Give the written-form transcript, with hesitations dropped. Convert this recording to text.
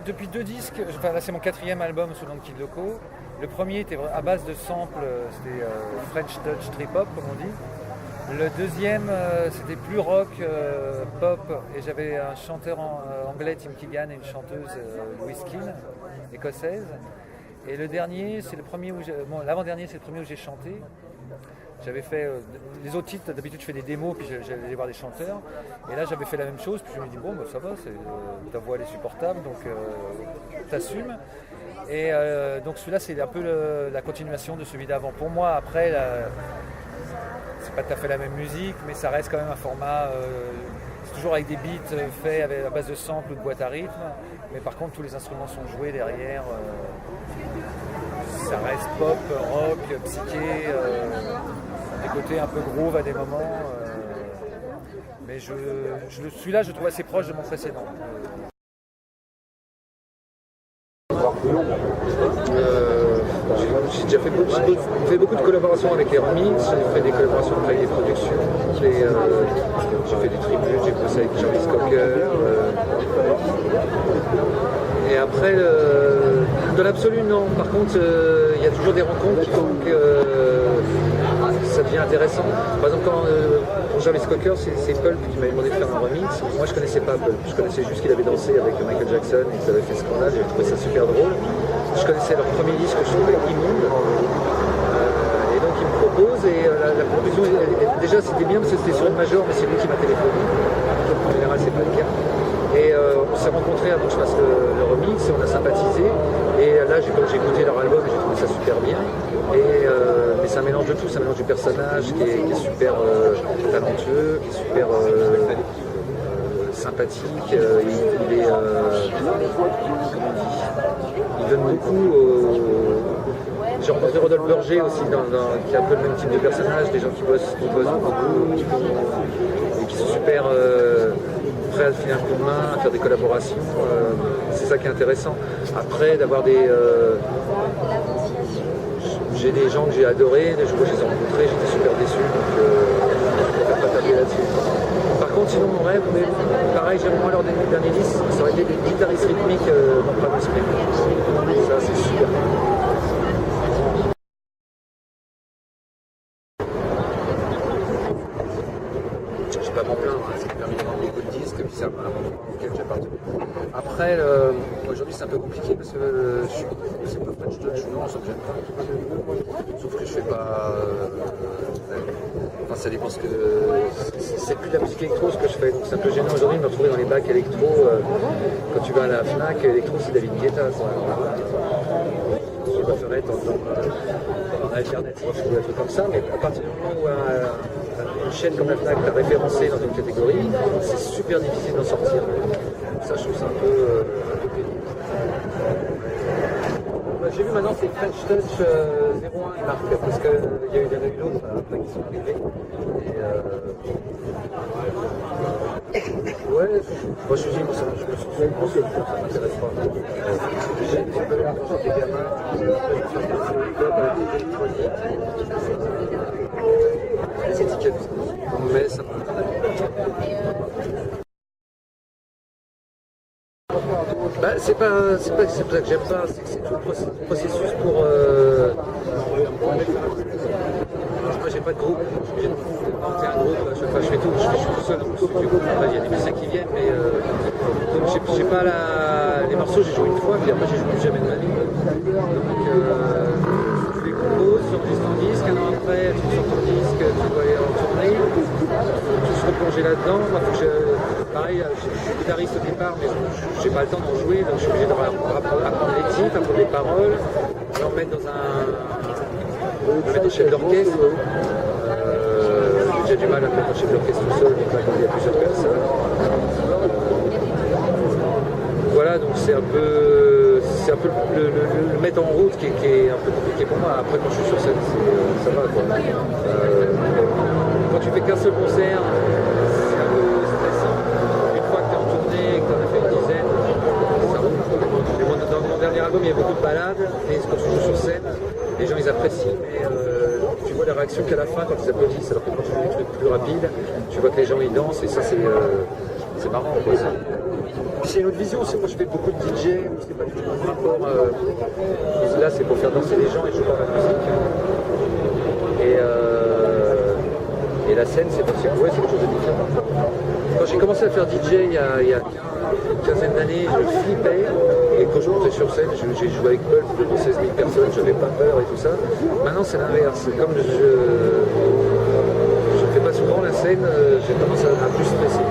Depuis 2 disques, enfin, là c'est mon 4e album sous le nom de Kid Loco. Le premier était à base de samples, c'était French Touch Trip Hop comme on dit. Le deuxième c'était plus rock, pop, et j'avais un chanteur anglais, Tim Keegan, et une chanteuse, Louise Keane, écossaise. Et le dernier, c'est le premier où l'avant-dernier, c'est le premier où j'ai chanté. J'avais fait les autres titres, d'habitude je fais des démos puis j'allais aller voir des chanteurs. Et là j'avais fait la même chose, puis je me dis bon ça va, ta voix elle est supportable, donc t'assumes. Et donc celui-là c'est un peu la continuation de celui d'avant. Pour moi après, c'est pas tout à fait la même musique, mais ça reste quand même un format, c'est toujours avec des beats faits à base de samples ou de boîte à rythme. Mais par contre tous les instruments sont joués derrière. Ça reste pop, rock, psyché, des côtés un peu groove à des moments. Mais celui-là, je trouve assez proche de mon précédent. J'ai déjà fait beaucoup de collaborations avec les remix, j'ai fait des collaborations avec les productions, j'ai fait des tributes, j'ai bossé avec Jarvis Cocker. Et après, dans l'absolu, non. Par contre, il y a toujours des rencontres qui font que ça devient intéressant. Par exemple, pour Jarvis Cocker, c'est Pulp qui m'avait demandé de faire un remix. Moi, je connaissais pas Pulp. Je connaissais juste qu'il avait dansé avec Michael Jackson et qu'il avait fait Scandale. J'ai trouvé ça super drôle. Je connaissais leur premier disque que je trouvais immonde. Et donc, il me propose. Et la proposition, déjà, c'était bien parce que c'était sur une major, mais c'est lui qui m'a téléphoné. En général, c'est pas le cas. Et on s'est rencontrés avant que je fasse le remix, et on a sympathisé. Et là, j'ai écouté leur album et j'ai trouvé ça super bien. Mais c'est un mélange de tout, c'est un mélange du personnage qui est super talentueux, qui est super sympathique. Il donne beaucoup J'ai rencontré Rodolphe Berger aussi, qui est un peu le même type de personnage, des gens qui bossent beaucoup, et qui sont super prêts à filer un coup de main, à faire des collaborations. C'est ça qui est intéressant. Après, d'avoir j'ai des gens que j'ai adorés, des jours où je les ai rencontrés, j'étais super déçu, donc je ne vais pas taper là-dessus. Par contre, sinon mon rêve, mais pareil, j'aime moins leur dernier disque, ça aurait été des guitaristes rythmiques dans Primal Scream. Ça, c'est super. Je vais pas m'en plaindre, ça m'a permis de vendre beaucoup de disques, puis c'est un moment auquel j'appartenais. Après, aujourd'hui c'est un peu compliqué parce que c'est pas French Touch, non, ça me gêne pas. Sauf que je fais pas. Enfin, ça dépend ce que. C'est plus de la musique électro ce que je fais, donc c'est un peu gênant aujourd'hui de me retrouver dans les bacs électro. Quand tu vas à la Fnac, électro c'est David Guetta. Je préférerais être en alternative ou un truc comme ça, mais à partir du moment où une chaîne comme la Fnac t'a référencé dans une catégorie, c'est super difficile d'en sortir. Ça, je trouve ça un peu pénible. J'ai vu maintenant c'est French Touch 01 marque, parce qu'il y en a eu d'autres après qui sont arrivés. Ouais, moi je me suis fait ça m'intéresse pas. J'ai pas l'argent des gamins les étiquettes. Mais ça c'est pas ça que j'aime pas, c'est tout le processus pour. Moi j'ai pas de groupe, j'ai monté un groupe, à chaque fois je fais tout, je suis tout seul dans le studio. Il y a des musiciens qui viennent, mais donc j'ai pas les morceaux, j'ai joué une fois, puis après j'ai joué plus jamais de ma vie. Donc tu les composes, tu enregistres en disque, un an après tu sors ton disque, tu dois aller en tournée, tu se replonger là-dedans. Moi, pareil, je suis guitariste au départ, mais j'ai pas le temps d'en jouer, donc je suis obligé de apprendre les titres, apprendre les paroles, d'en mettre dans un chef d'orchestre. J'ai du mal à mettre un chef d'orchestre tout seul, donc là, quand il y a plusieurs personnes. Voilà, donc c'est un peu le mettre en route qui est un peu compliqué pour moi. Après, quand je suis sur scène, ça va, quoi. Quand tu fais qu'un seul concert, c'est un peu stressant. Une fois que tu es en tournée et que tu en as fait une dizaine, ça roule. Dans mon dernier album, il y a beaucoup de balades, et quand tu joues sur scène, les gens ils apprécient, mais tu vois les réactions qu'à la fin quand ils applaudissent, alors que quand tu fais des trucs plus rapides, tu vois que les gens ils dansent, et ça c'est marrant, quoi. C'est une autre vision aussi. Moi, je fais beaucoup de DJ, c'est pas du tout mon rapport. Là, c'est pour faire danser les gens et je joue pas la musique. Et la scène, c'est quelque chose de différent. Quand j'ai commencé à faire DJ il y a une quinzaine d'années, je flippais. Et quand je montais sur scène, j'ai joué avec Pulp devant 16 000 personnes, je n'avais pas peur et tout ça. Maintenant, c'est l'inverse. Comme je fais pas souvent la scène, j'ai tendance à plus stresser.